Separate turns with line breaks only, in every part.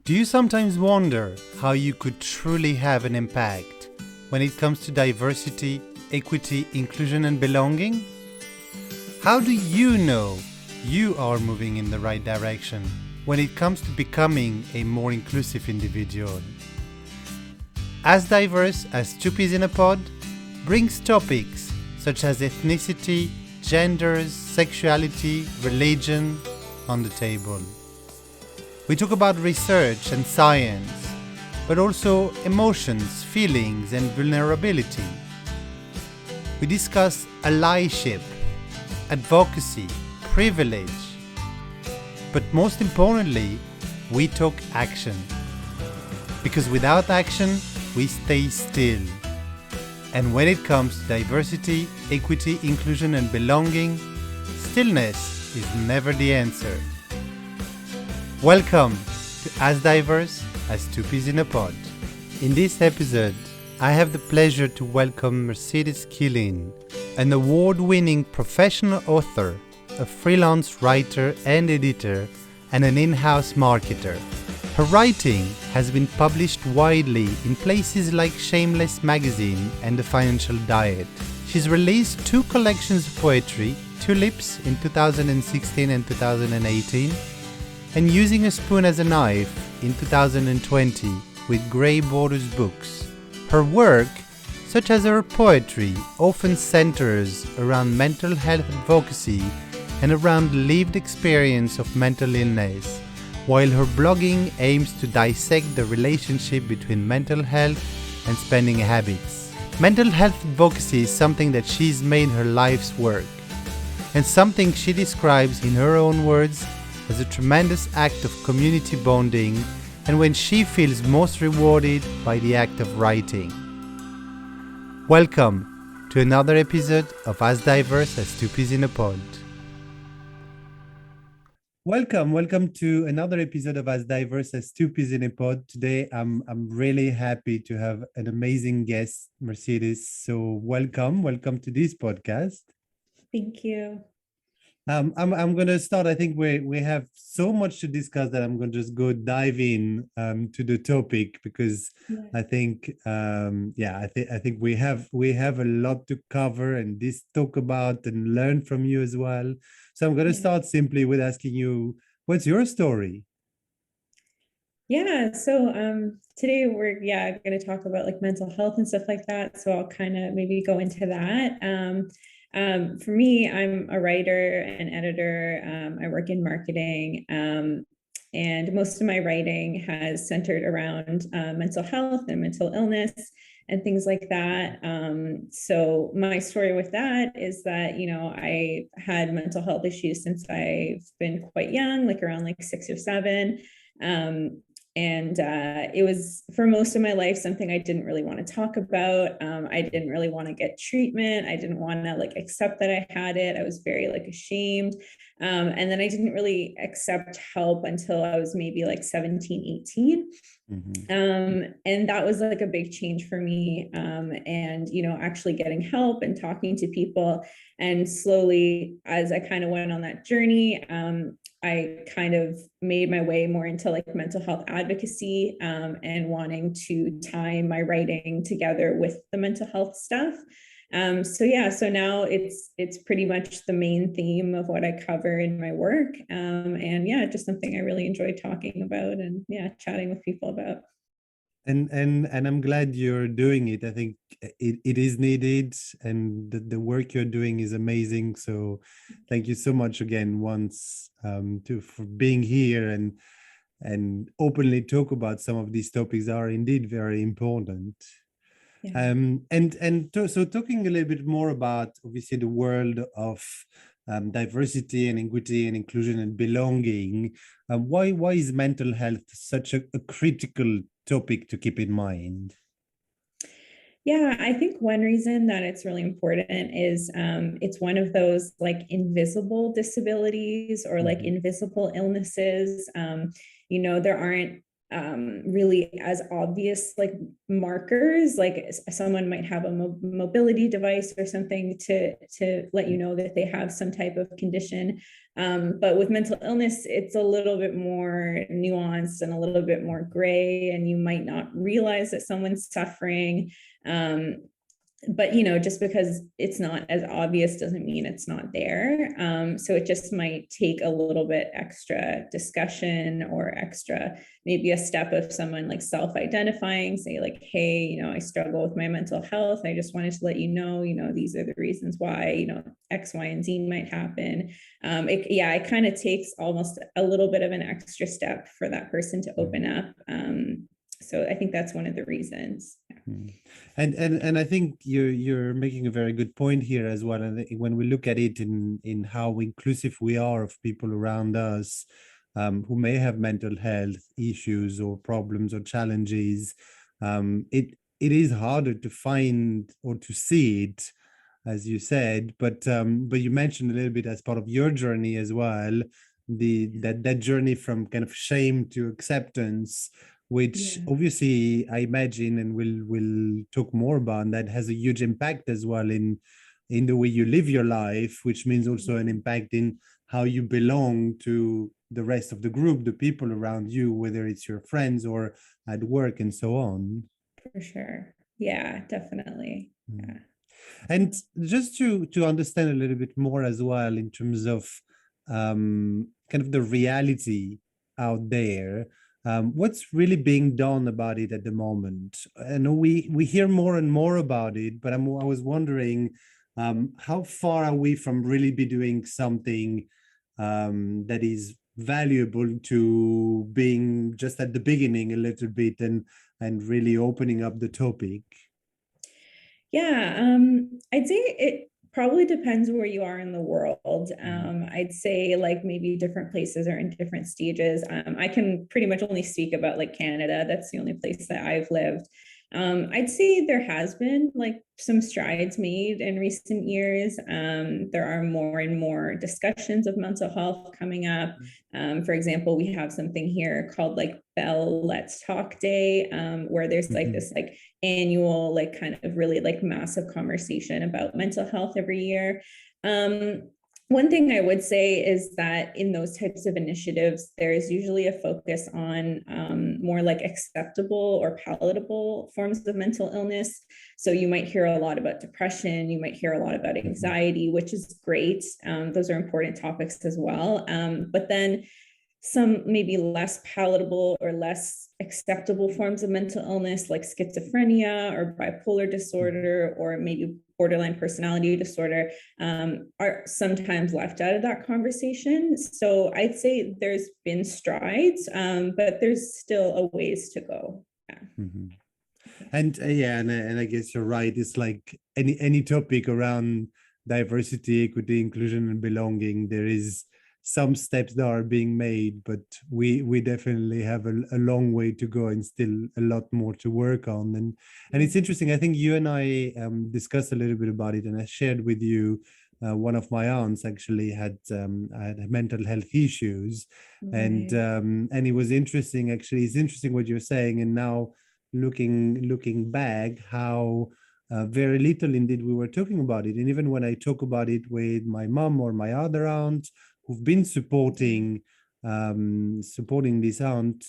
Do you sometimes wonder how you could truly have an impact when it comes to diversity, equity, inclusion, and belonging? How do you know you are moving in the right direction when it comes to becoming a more inclusive individual? As Diverse as Two Peas in a Pod brings topics such as ethnicity, genders, sexuality, religion on the table. We talk about research and science, but also emotions, feelings, and vulnerability. We discuss allyship, advocacy, privilege, but most importantly, we talk action. Because without action, we stay still. And when it comes to diversity, equity, inclusion, and belonging, stillness is never the answer. Welcome to As Diverse as Two Peas in a Pod. In this episode, I have the pleasure to welcome Killeen, an award-winning professional author, a freelance writer and editor, and an in-house marketer. Her writing has been published widely in places like Shameless magazine and The Financial Diet. She's released 2 collections of poetry, Tulips in 2016 and 2018, and Using a Spoon as a Knife in 2020 with Grey Borders Books. Her work, such as her poetry, often centers around mental health advocacy and around lived experience of mental illness, while her blogging aims to dissect the relationship between mental health and spending habits. Mental health advocacy is something that she's made her life's work, and something she describes in her own words as a tremendous act of community bonding, and when she feels most rewarded by the act of writing. Welcome to another episode of As Diverse as Two Peas in a Pod. Welcome to another episode of As Diverse as Two Peas in a Pod. Today, I'm really happy to have an amazing guest, Mercedes. So welcome to this podcast.
Thank you.
I'm going to start. I think we have so much to discuss that I'm going to just go dive in to the topic because I think I think we have a lot to cover and talk about and learn from you as well. So I'm going to start simply with asking you, what's your story?
Yeah, so today we're going to talk about like mental health and stuff like that. So I'll kind of maybe go into that. For me, I'm a writer and editor. I work in marketing, and most of my writing has centered around mental health and mental illness and things like that. So my story with that is that, I had mental health issues since I've been quite young, like around like 6 or 7. And it was, for most of my life, something I didn't really want to talk about. I didn't really want to get treatment. I didn't want to like accept that I had it. I was very like ashamed. And then I didn't really accept help until I was maybe like 17, 18. And that was like a big change for me. And, actually getting help and talking to people. And slowly, as I kind of went on that journey, I kind of made my way more into like mental health advocacy, and wanting to tie my writing together with the mental health stuff. So now it's pretty much the main theme of what I cover in my work. And just something I really enjoy talking about and chatting with people about.
And I'm glad you're doing it. I think it is needed, and the work you're doing is amazing. So thank you so much again once for being here and openly talk about some of these topics that are indeed very important.
Yeah.
So talking a little bit more about obviously the world of diversity and equity and inclusion and belonging. Why is mental health such a critical topic to keep in mind?
Yeah, I think one reason that it's really important is it's one of those like invisible disabilities or like invisible illnesses. There aren't really as obvious like markers, like someone might have a mobility device or something to let you know that they have some type of condition. But with mental illness, it's a little bit more nuanced and a little bit more gray, and you might not realize that someone's suffering. But just because it's not as obvious doesn't mean it's not there. So it just might take a little bit extra discussion or extra, maybe a step of someone like self-identifying, say like, hey, I struggle with my mental health. I just wanted to let you know, these are the reasons why, X, Y, and Z might happen. It kind of takes almost a little bit of an extra step for that person to open up. So I think that's one of the reasons.
And I think you're making a very good point here as well. And when we look at it in how inclusive we are of people around us, who may have mental health issues or problems or challenges, it is harder to find or to see it, as you said. But you mentioned a little bit as part of your journey as well, that journey from kind of shame to acceptance, which obviously I imagine, and we'll talk more about, that has a huge impact as well in the way you live your life, which means also an impact in how you belong to the rest of the group, the people around you, whether it's your friends or at work and so on.
For sure. Yeah, definitely. Yeah.
And just to understand a little bit more as well in terms of kind of the reality out there, what's really being done about it at the moment? I know we hear more and more about it, but I was wondering, how far are we from really be doing something that is valuable to being just at the beginning a little bit and really opening up the topic?
Yeah, I'd say it probably depends where you are in the world. I'd say like maybe different places are in different stages. I can pretty much only speak about like Canada. That's the only place that I've lived. I'd say there has been like some strides made in recent years. There are more and more discussions of mental health coming up. For example, we have something here called like Bell Let's Talk Day, where there's like this like annual like kind of really like massive conversation about mental health every year. One thing I would say is that in those types of initiatives, there is usually a focus on more like acceptable or palatable forms of mental illness. So you might hear a lot about depression, you might hear a lot about anxiety, which is great. Those are important topics as well. But then some maybe less palatable or less acceptable forms of mental illness like schizophrenia or bipolar disorder or maybe borderline personality disorder are sometimes left out of that conversation. So I'd say there's been strides, but there's still a ways to go. Yeah.
And and I guess you're right. It's like any topic around diversity, equity, inclusion, and belonging. There is some steps that are being made, but we definitely have a long way to go and still a lot more to work on. And it's interesting. I think you and I discussed a little bit about it, and I shared with you. One of my aunts actually had mental health issues, and it was interesting. Actually, it's interesting what you're saying, and now looking back, how very little indeed we were talking about it. And even when I talk about it with my mom or my other aunt who've been supporting this aunt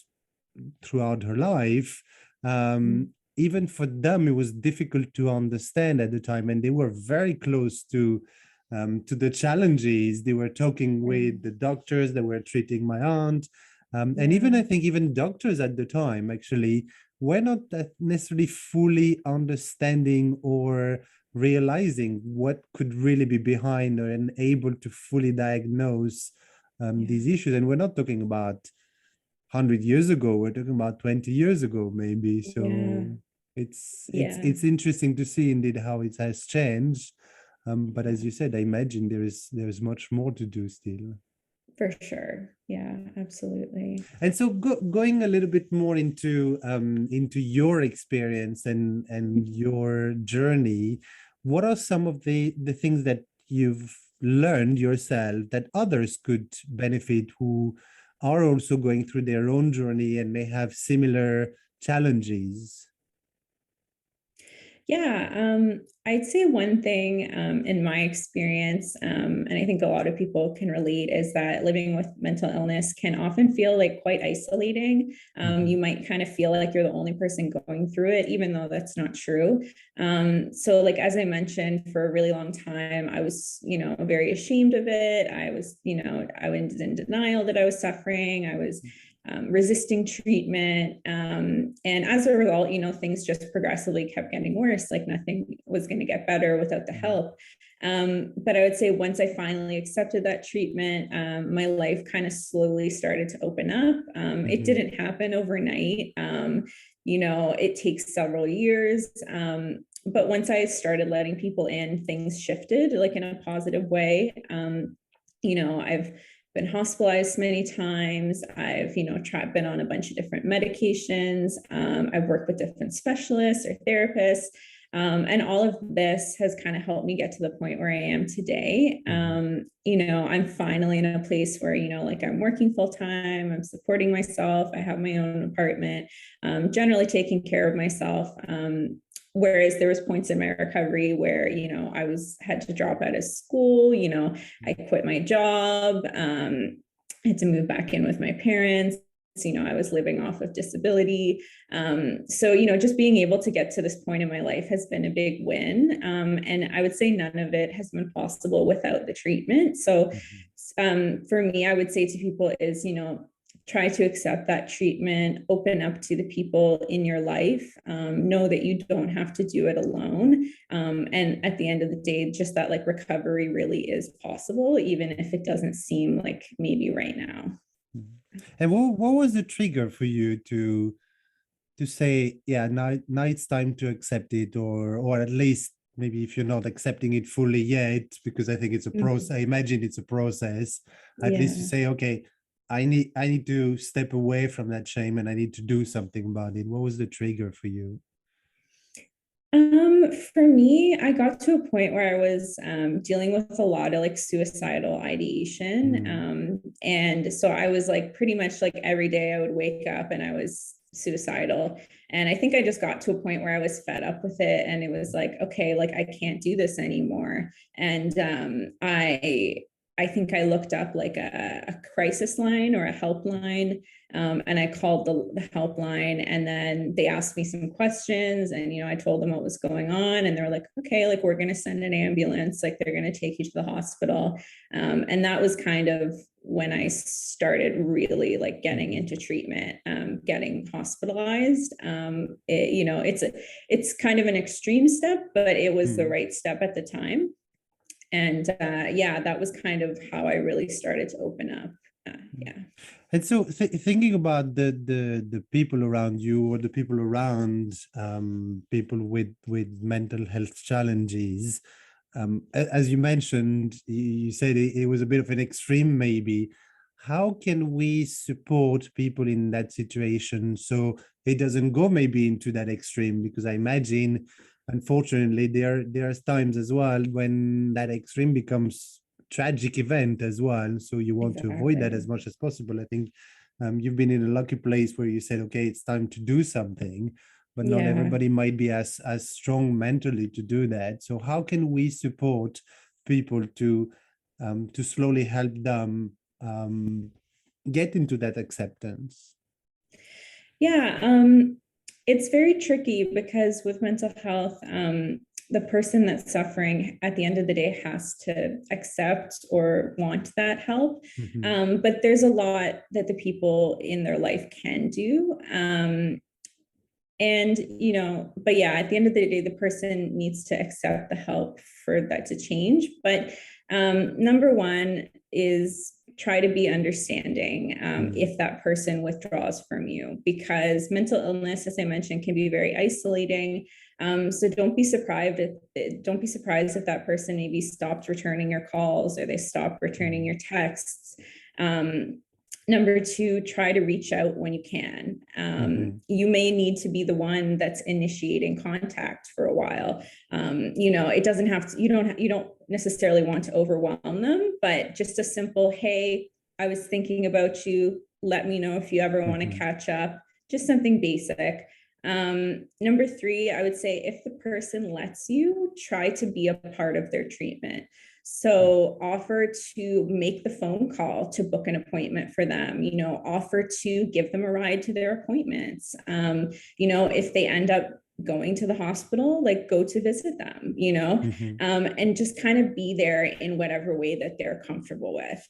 throughout her life, even for them it was difficult to understand at the time, and they were very close to the challenges. They were talking with the doctors that were treating my aunt, and even I think even doctors at the time actually were not necessarily fully understanding or realizing what could really be behind or able to fully diagnose these issues. And we're not talking about 100 years ago, we're talking about 20 years ago maybe. So it's interesting to see indeed how it has changed, but as you said, I imagine there's much more to do still.
For sure. Yeah, absolutely.
And so going a little bit more into your experience and your journey, what are some of the things that you've learned yourself that others could benefit who are also going through their own journey and may have similar challenges?
Yeah, I'd say one thing in my experience, and I think a lot of people can relate, is that living with mental illness can often feel like quite isolating. You might kind of feel like you're the only person going through it, even though that's not true. So, like, as I mentioned, for a really long time, I was, very ashamed of it. I was, I was in denial that I was suffering. I was resisting treatment. And as a result, things just progressively kept getting worse. Like nothing was going to get better without the help. But I would say once I finally accepted that treatment, my life kind of slowly started to open up. It didn't happen overnight. It takes several years. But once I started letting people in, things shifted like in a positive way. I've been hospitalized many times. I've, been on a bunch of different medications. I've worked with different specialists or therapists. And all of this has kind of helped me get to the point where I am today. I'm finally in a place where, like I'm working full time, I'm supporting myself, I have my own apartment, generally taking care of myself. Whereas there was points in my recovery where, I had to drop out of school, I quit my job, I had to move back in with my parents. I was living off of disability. So, just being able to get to this point in my life has been a big win. And I would say none of it has been possible without the treatment. So, for me, I would say to people is, try to accept that treatment, open up to the people in your life, know that you don't have to do it alone. And at the end of the day, just that like recovery really is possible, even if it doesn't seem like maybe right now.
And what was the trigger for you to say, yeah, now it's time to accept it, or at least maybe if you're not accepting it fully yet, because I think it's a process. I imagine it's a process. At least you say, okay, I need to step away from that shame and I need to do something about it. What was the trigger for you?
For me, I got to a point where I was dealing with a lot of like suicidal ideation. And so I was like pretty much like every day I would wake up and I was suicidal. And I think I just got to a point where I was fed up with it. And it was like, okay, like I can't do this anymore. And I think I looked up like a crisis line or a helpline, and I called the helpline, and then they asked me some questions, and I told them what was going on, and they were like, okay, like we're going to send an ambulance, like they're going to take you to the hospital. And that was kind of when I started really like getting into treatment, getting hospitalized. It's kind of an extreme step, but it was the right step at the time. And that was kind of how I really started to open up. Yeah.
And so thinking about the people around you, or the people around people with mental health challenges, as you mentioned, you said it was a bit of an extreme maybe. How can we support people in that situation so it doesn't go maybe into that extreme? Because I imagine, unfortunately, there are times as well when that extreme becomes tragic event as well. So you want to avoid that as much as possible. I think you've been in a lucky place where you said, okay, it's time to do something, but not everybody might be as strong mentally to do that. So how can we support people to slowly help them get into that acceptance?
It's very tricky because with mental health, the person that's suffering at the end of the day has to accept or want that help. But there's a lot that the people in their life can do. But yeah, at the end of the day, the person needs to accept the help for that to change. But number one is try to be understanding if that person withdraws from you, because mental illness, as I mentioned, can be very isolating. So don't be surprised if that person maybe stopped returning your calls or they stopped returning your texts. Number two, try to reach out when you can. You may need to be the one that's initiating contact for a while. It doesn't have to, you don't necessarily want to overwhelm them, but just a simple, hey, I was thinking about you. let me know if you ever want to
Mm-hmm.
catch up, just something basic. Number three, I would say if the person lets you, try to be a part of their treatment. So offer to make the phone call to book an appointment for them, offer to give them a ride to their appointments. If they end up going to the hospital, like go to visit them,
Mm-hmm.
and just kind of be there in whatever way that they're comfortable with.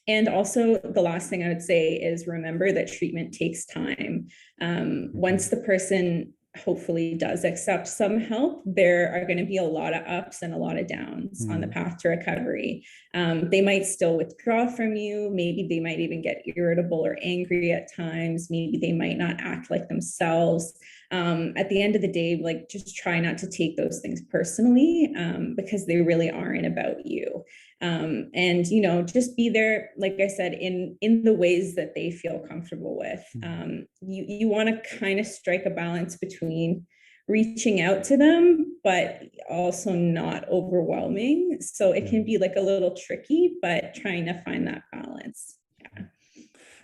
And also, the last thing I would say is remember that treatment takes time.
Mm-hmm.
Once the person hopefully does accept some help, there are going to be a lot of ups and a lot of downs on the
Mm-hmm.
path to recovery. They might still withdraw from you. Maybe they might even get irritable or angry at times. Maybe they might not act like themselves. At the end of the day, like just try not to take those things personally, because they really aren't about you. And just be there, like I said, in the ways that they feel comfortable with. You want to kind of strike a balance between reaching out to them but also not overwhelming, so it
Yeah.
can be like a little tricky, but trying to find that balance. Yeah.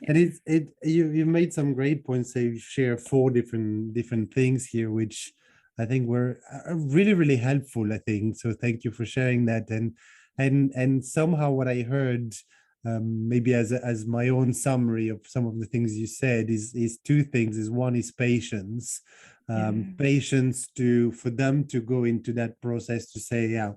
And
Yeah.
you made some great points. So you share four different things here, which I think were really really helpful. I think so. Thank you for sharing that. And somehow what I heard, maybe as my own summary of some of the things you said, is two things. Is one is patience,
Yeah.
patience to for them to go into that process to say, yeah,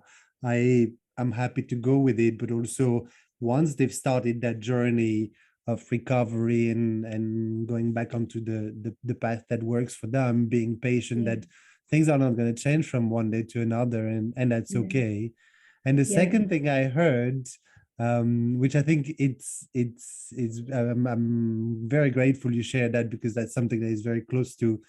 I'm happy to go with it, but also once they've started that journey of recovery and going back onto the path that works for them, being patient
Yeah.
that things are not going to change from one day to another, and that's
Yeah.
okay. And the
Yeah.
second thing I heard, which I think I'm very grateful you shared that, because that's something that is very close to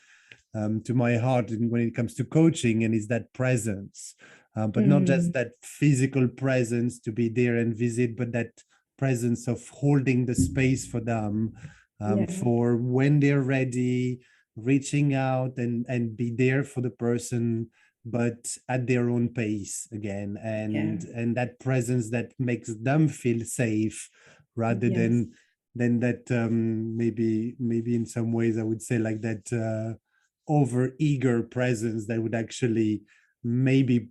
my heart and when it comes to coaching, and is that presence, but not just
Mm,
that physical presence to be there and visit, but that presence of holding the space for them,
yeah.
for when they're ready, reaching out and be there for the person, but at their own pace again,
Yeah.
and that presence that makes them feel safe, rather
Yes.
than that, maybe in some ways I would say like that, over eager presence that would actually maybe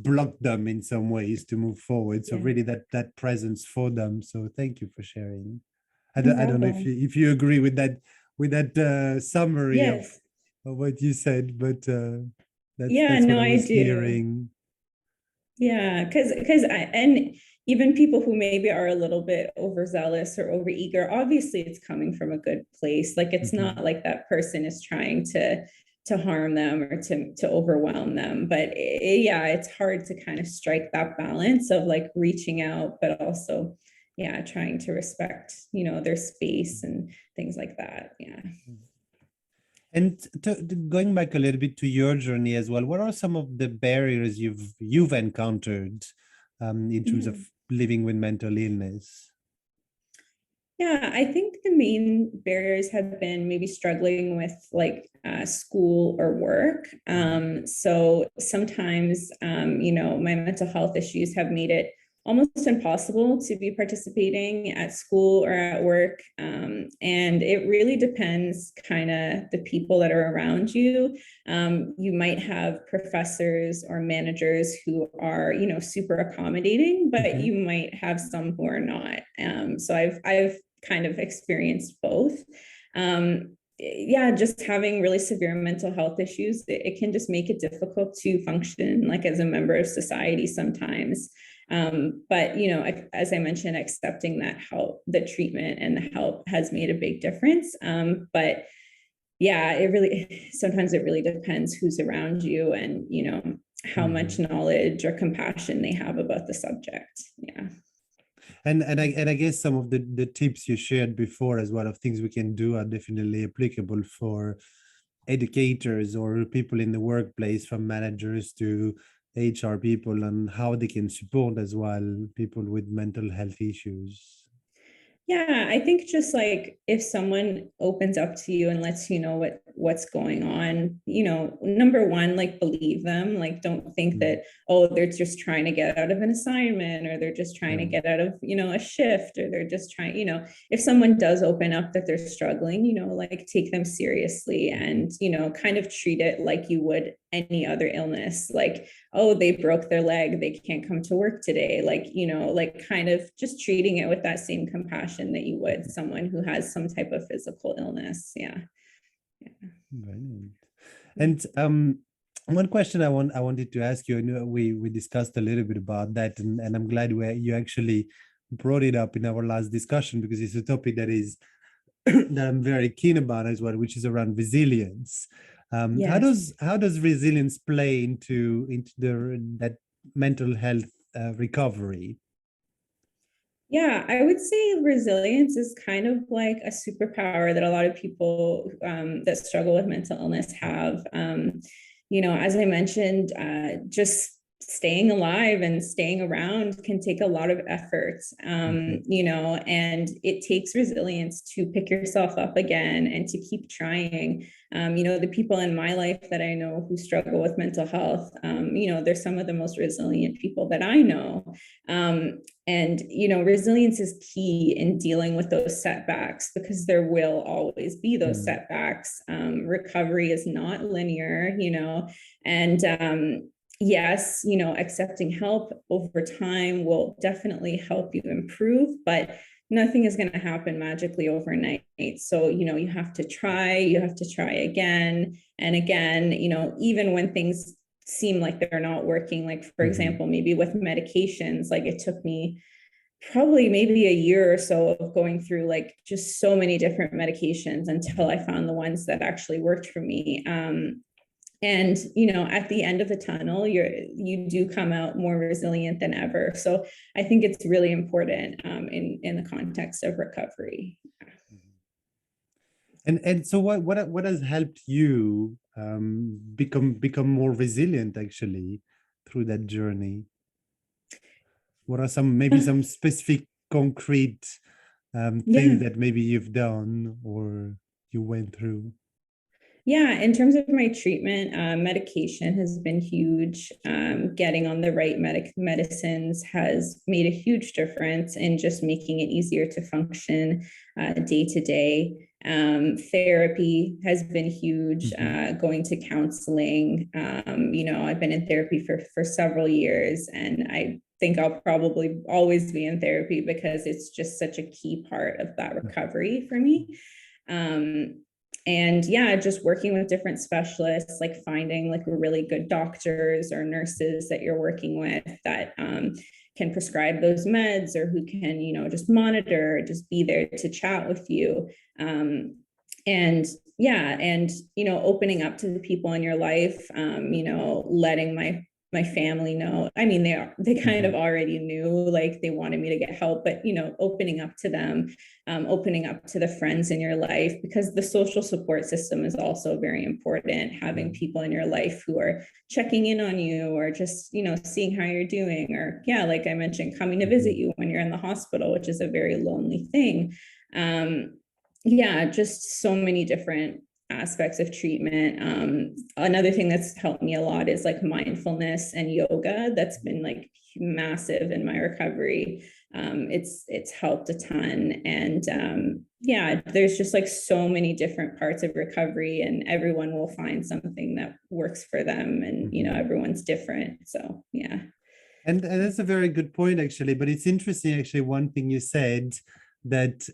block them in some ways to move forward. So
Yeah.
really that presence for them. So thank you for sharing.
No
I don't know if
problem.
you agree with that summary
Yes.
of what you said, but
Yeah,
that's what
no,
I
I
was
do.
hearing.
Yeah, because I and even people who maybe are a little bit overzealous or overeager, obviously it's coming from a good place. Like it's
Mhm.
not like that person is trying to harm them or to overwhelm them. But yeah, it's hard to kind of strike that balance of like reaching out, but also, yeah, trying to respect, their space and things like that. Yeah.
And going back a little bit to your journey as well, what are some of the barriers you've encountered, in terms of
Yeah.
living with mental illness?
Yeah, I think the main barriers have been maybe struggling with like school or work.
Mhm.
So sometimes, my mental health issues have made it almost impossible to be participating at school or at work. And it really depends kind of the people that are around you. You might have professors or managers who are, super accommodating, but
Mhm.
you might have some who are not. So I've kind of experienced both. Yeah, just having really severe mental health issues, it can just make it difficult to function like as a member of society sometimes. But as I mentioned, accepting that help, the treatment and the help has made a big difference. But yeah, it really sometimes it really depends who's around you and how much
Mhm.
knowledge or compassion they have about the subject. Yeah.
And I guess some of the tips you shared before as well of things we can do are definitely applicable for educators or people in the workplace, from managers to HR people, and how they can support as well people with mental health issues.
Yeah, I think just like if someone opens up to you and lets you know what's going on, number one, like believe them, like don't think that, oh, they're just trying to get out of an assignment, or they're just trying to get out of, a shift, or they're just trying, if someone does open up that they're struggling, like take them seriously, and, kind of treat it like you would any other illness. Like, oh, they broke their leg, they can't come to work today. Like, like kind of just treating it with that same compassion that you would someone who has some type of physical illness. Yeah.
Brilliant. And one question I wanted to ask you, and we discussed a little bit about that, and I'm glad you actually brought it up in our last discussion, because it's a topic that is that I'm very keen about as well, which is around resilience.
Yes.
How does resilience play into that mental health recovery?
Yeah, I would say resilience is kind of like a superpower that a lot of people that struggle with mental illness have. As I mentioned, just staying alive and staying around can take a lot of effort, and it takes resilience to pick yourself up again and to keep trying. The people in my life that I know who struggle with mental health, they're some of the most resilient people that I know. And, resilience is key in dealing with those setbacks, because there will always be those setbacks. Recovery is not linear, and yes, accepting help over time will definitely help you improve, but nothing is going to happen magically overnight. So, you have to try again and again, even when things seem like they're not working. Like, for example, maybe with medications, like it took me probably maybe a year or so of going through like just so many different medications until I found the ones that actually worked for me. And at the end of the tunnel, you do come out more resilient than ever. So I think it's really important in the context of recovery.
And so what has helped you become more resilient actually through that journey? What are some specific concrete things
Yeah.
that maybe you've done or you went through?
Yeah, in terms of my treatment, medication has been huge. Getting on the right medicines has made a huge difference in just making it easier to function day to day. Therapy has been huge. Going to counseling. I've been in therapy for several years, and I think I'll probably always be in therapy because it's just such a key part of that recovery for me. And yeah, just working with different specialists, like finding like really good doctors or nurses that you're working with that can prescribe those meds, or who can, just monitor, just be there to chat with you. And yeah, and opening up to the people in your life, letting my family know. I mean, they kind of already knew, like they wanted me to get help, but opening up to them, opening up to the friends in your life, because the social support system is also very important. Having people in your life who are checking in on you, or just seeing how you're doing, or yeah, like I mentioned, coming to visit you when you're in the hospital, which is a very lonely thing. Yeah, just so many different aspects of treatment. Another thing that's helped me a lot is like mindfulness and yoga. That's been like massive in my recovery. It's helped a ton. And yeah, there's just like so many different parts of recovery, and everyone will find something that works for them, and everyone's different. So yeah.
And that's a very good point actually, but it's interesting actually, one thing you said that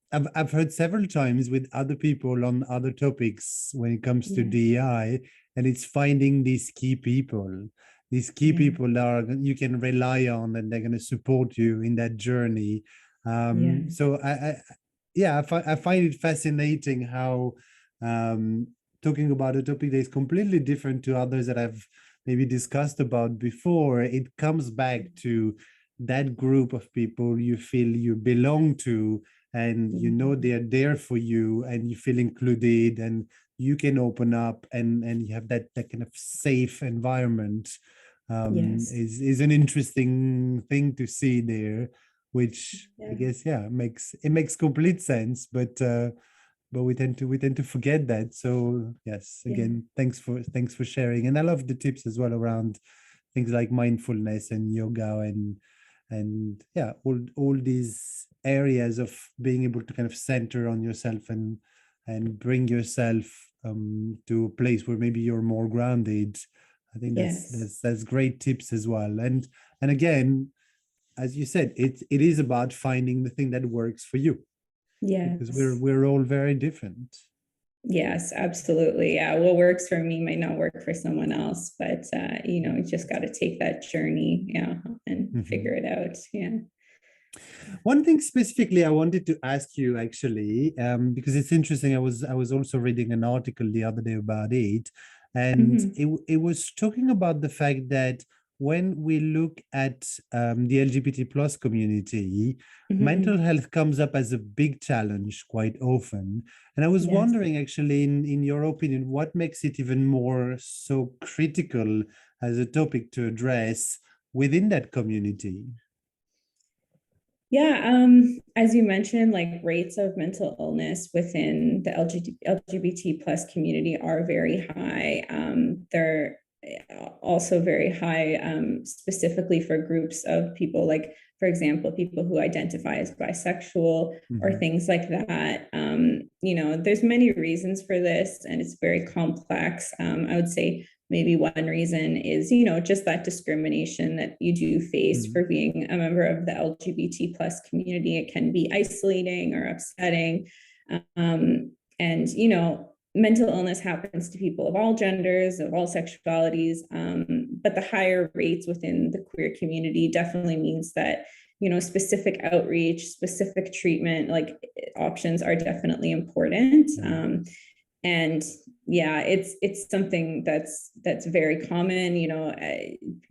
I've heard several times with other people on other topics when it comes to DEI, and it's finding these key people that are you can rely on, and they're going to support you in that journey. So I find it fascinating how talking about a topic that is completely different to others that I've maybe discussed about before, it comes back to that group of people you feel you belong to, and they're there for you, and you feel included, and you can open up, and you have that kind of safe environment.
Yes.
Is an interesting thing to see there, which I guess makes complete sense. But but we tend to forget that. So yes,
Yeah.
again, thanks for sharing. And I love the tips as well around things like mindfulness and yoga and yeah, all these areas of being able to kind of center on yourself and bring yourself to a place where maybe you're more grounded. I think that's
Yes.
that's that's great tips as well. And again, as you said, it is about finding the thing that works for you, because we're
Yes.
we're all very different.
Yes, absolutely. Yeah. What works for me might not work for someone else, but you just got to take that journey, yeah, and figure
Mhm.
it out. Yeah.
One thing specifically I wanted to ask you actually, because it's interesting. I was also reading an article the other day about it, and
Hmm.
it was talking about the fact that when we look at the LGBT plus community, mental
Hmm.
health comes up as a big challenge quite often. And I was
Yes.
wondering, actually, in your opinion, what makes it even more so critical as a topic to address within that community?
Yeah, as you mentioned, like rates of mental illness within the LGBT plus community are very high. They're also very high, specifically for groups of people, like, for example, people who identify as bisexual or
Mhm.
things like that. There's many reasons for this, and it's very complex. I would say maybe one reason is just that discrimination that you do face
Mhm.
for being a member of the LGBT plus community. It can be isolating or upsetting. And mental illness happens to people of all genders, of all sexualities, but the higher rates within the queer community definitely means that specific outreach, specific treatment, like options are definitely important.
Mhm.
And yeah, it's something that's very common.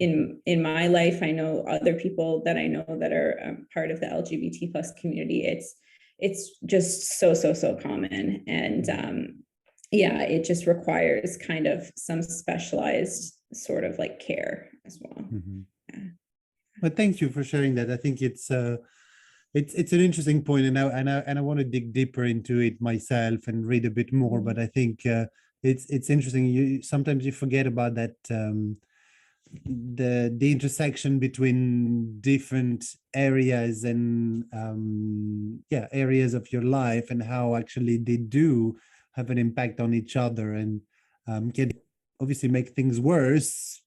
In my life, I know other people that I know that are part of the LGBT plus community. It's just so common. And yeah, it just requires kind of some specialized sort of like care as well.
Mhm.
Yeah.
Well, thank you for sharing that. I think it's an interesting point, and I want to dig deeper into it myself and read a bit more. But I think it's interesting. You sometimes you forget about that, the intersection between different areas and yeah, areas of your life, and how actually they do have an impact on each other, and can obviously make things worse,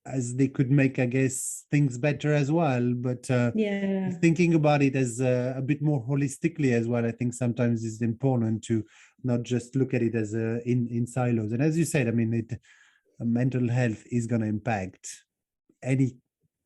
as they could make, I guess, things better as well. But
Yeah.
thinking about it as a bit more holistically as well, I think sometimes is important to not just look at it as in silos. And as you said, I mean, mental health is going to impact any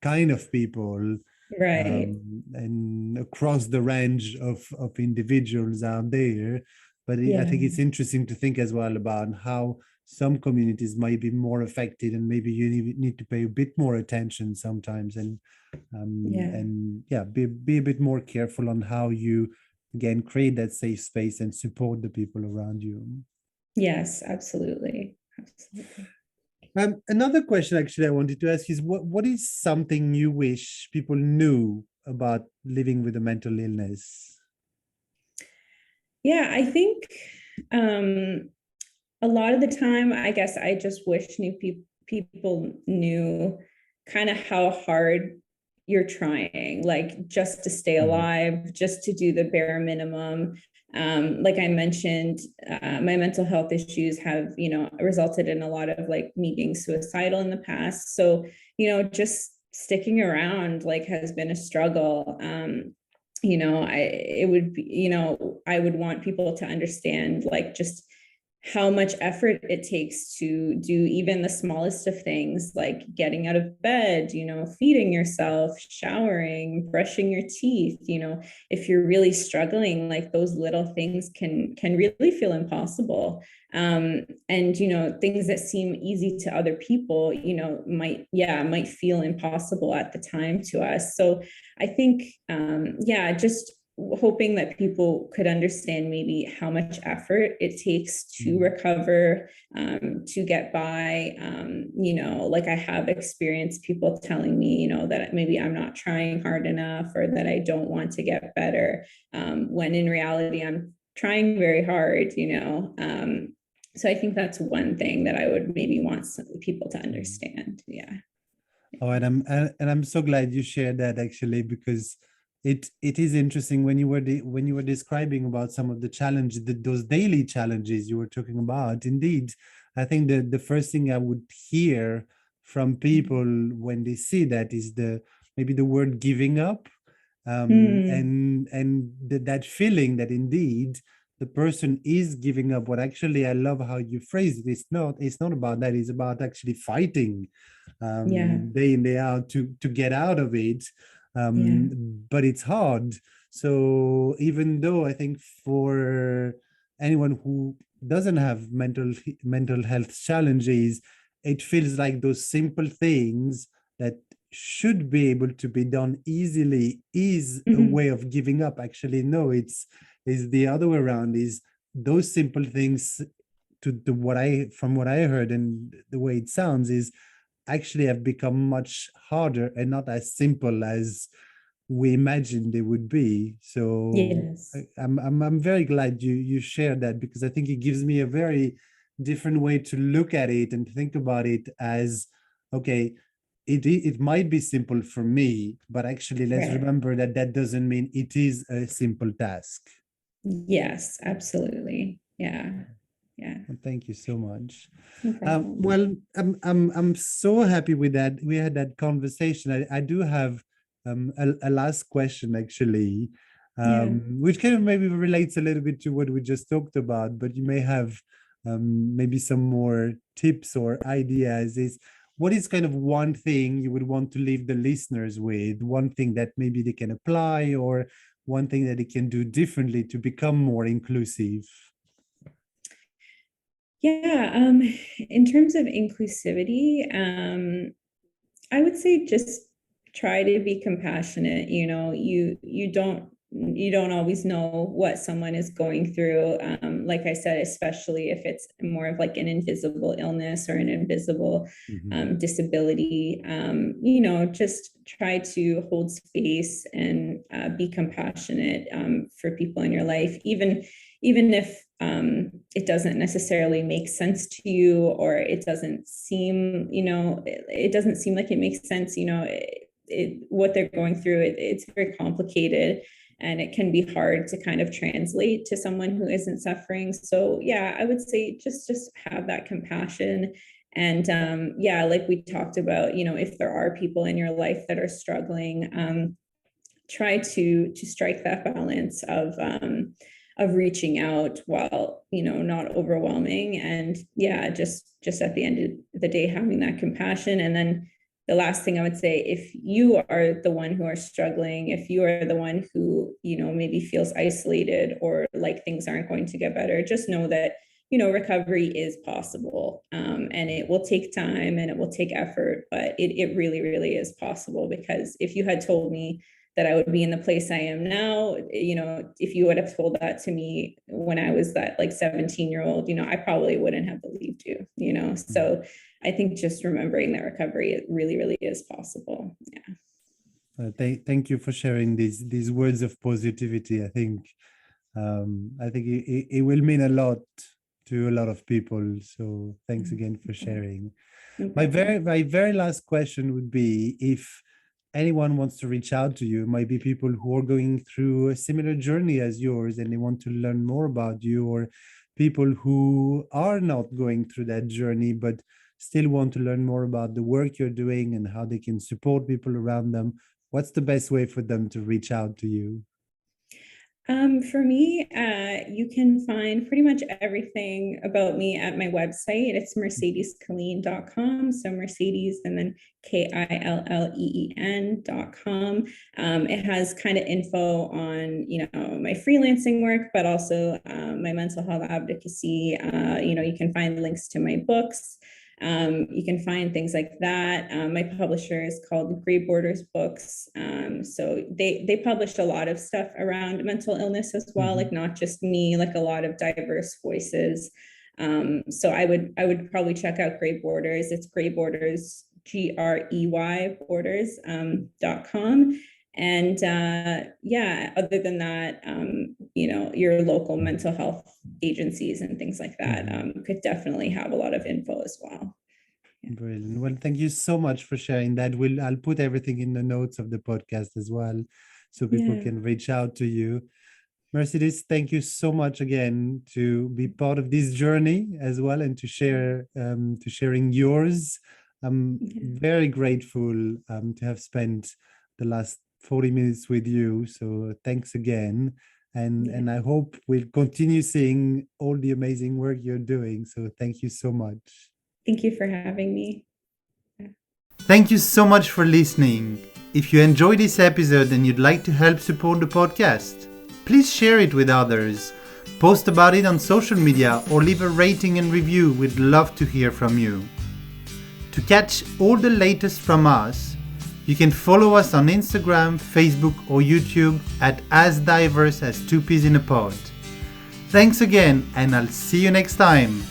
kind of people,
Right.
and across the range of individuals out there. But I think
Yeah.
it's interesting to think as well about how some communities might be more affected, and maybe you need to pay a bit more attention sometimes,
Yeah.
and yeah, be a bit more careful on how you again create that safe space and support the people around you.
Yes, absolutely. Absolutely.
Another question actually I wanted to ask is, what is something you wish people knew about living with a mental illness?
Yeah, I think um, a lot of the time, I guess I just wish people knew kind of how hard you're trying, like just to stay
Mhm.
alive, just to do the bare minimum. Like I mentioned, my mental health issues have, resulted in a lot of like me being suicidal in the past. So, just sticking around like has been a struggle. I would want people to understand like just how much effort it takes to do even the smallest of things, like getting out of bed, feeding yourself, showering, brushing your teeth. If you're really struggling, like those little things can really feel impossible. And things that seem easy to other people, might feel impossible at the time to us. So I think yeah, just hoping that people could understand maybe how much effort it takes to
Mhm.
recover, to get by. Like I have experienced people telling me, that maybe I'm not trying hard enough or that I don't want to get better, when in reality, I'm trying very hard, so I think that's one thing that I would maybe want some people to understand. Yeah.
Oh, and I'm so glad you shared that actually, because it is interesting when you were describing about some of the challenges, those daily challenges you were talking about. Indeed, I think the first thing I would hear from people when they see that is the maybe the word giving up,
Mm,
and that feeling that indeed the person is giving up. What actually I love how you phrased it. It's not about that. It's about actually fighting
yeah.
day in day out to get out of it,
Yeah.
but it's hard. So even though I think for anyone who doesn't have mental health challenges, it feels like those simple things that should be able to be done easily is a
Mhm.
way of giving up. Actually, no, it's is the other way around. Is those simple things, to what I from what I heard and the way it sounds, is actually have become much harder and not as simple as we imagined they would be. So
Yes.
I'm very glad you shared that, because I think it gives me a very different way to look at it and think about it as, okay, it might be simple for me, but actually let's
Right.
remember that that doesn't mean it is a simple task.
Yes, absolutely. Yeah. Yeah.
Well, thank you so much.
No problem.
Well, I'm so happy with that. We had that conversation. I do have a last question actually,
Yeah.
which kind of maybe relates a little bit to what we just talked about, but you may have maybe some more tips or ideas. Is what is kind of one thing you would want to leave the listeners with? One thing that maybe they can apply, or one thing that they can do differently to become more inclusive?
Yeah. In terms of inclusivity, I would say just try to be compassionate. You don't always know what someone is going through. Like I said, especially if it's more of like an invisible illness or an invisible
Mhm.
disability. Just try to hold space and be compassionate for people in your life, even if it doesn't necessarily make sense to you, or it doesn't seem, it doesn't seem like it makes sense, what they're going through, it's very complicated, and it can be hard to kind of translate to someone who isn't suffering. So yeah, I would say just have that compassion. And yeah, like we talked about, if there are people in your life that are struggling, try to strike that balance of reaching out while, not overwhelming. And yeah, just at the end of the day, having that compassion. And then the last thing I would say, if you are the one who are struggling, if you are the one who, maybe feels isolated or like things aren't going to get better, just know that, recovery is possible, and it will take time and it will take effort, but it really, really is possible. Because if you had told me that I would be in the place I am now, if you would have told that to me when I was that like 17-year-old, I probably wouldn't have believed you. So I think just remembering that recovery, it really, really is possible. Yeah.
Thank you for sharing these words of positivity. I think it will mean a lot to a lot of people. So thanks again for sharing.
No
My very
problem.
my very last question would be, if anyone wants to reach out to you, might be people who are going through a similar journey as yours and they want to learn more about you, or people who are not going through that journey but still want to learn more about the work you're doing and how they can support people around them. What's the best way for them to reach out to you?
For me, you can find pretty much everything about me at my website. It's mercedeskilleen.com. So Mercedes and then KILLEEN.com. It has kind of info on, my freelancing work, but also my mental health advocacy. You can find links to my books. You can find things like that. My publisher is called Gray Borders Books. So they publish a lot of stuff around mental illness as well,
Mhm.
like not just me, like a lot of diverse voices. So I would probably check out Gray Borders. It's Gray Borders, GREY Borders .com. And yeah, other than that, your local mental health agencies and things like that could definitely have a lot of info as well. Yeah.
Brilliant. Well, thank you so much for sharing that. I'll put everything in the notes of the podcast as well, so people
Yeah.
can reach out to you. Mercedes, thank you so much again to be part of this journey as well, and to sharing yours. I'm
Yeah.
very grateful to have spent the last 40 minutes with you. So thanks again. And
Yeah.
and I hope we'll continue seeing all the amazing work you're doing. So thank you so much.
Thank you for having me. Yeah.
Thank you so much for listening. If you enjoyed this episode and you'd like to help support the podcast, please share it with others, post about it on social media, or leave a rating and review. We'd love to hear from you. To catch all the latest from us, you can follow us on Instagram, Facebook, or YouTube at As Diverse as Two Peas in a Pod. Thanks again, and I'll see you next time.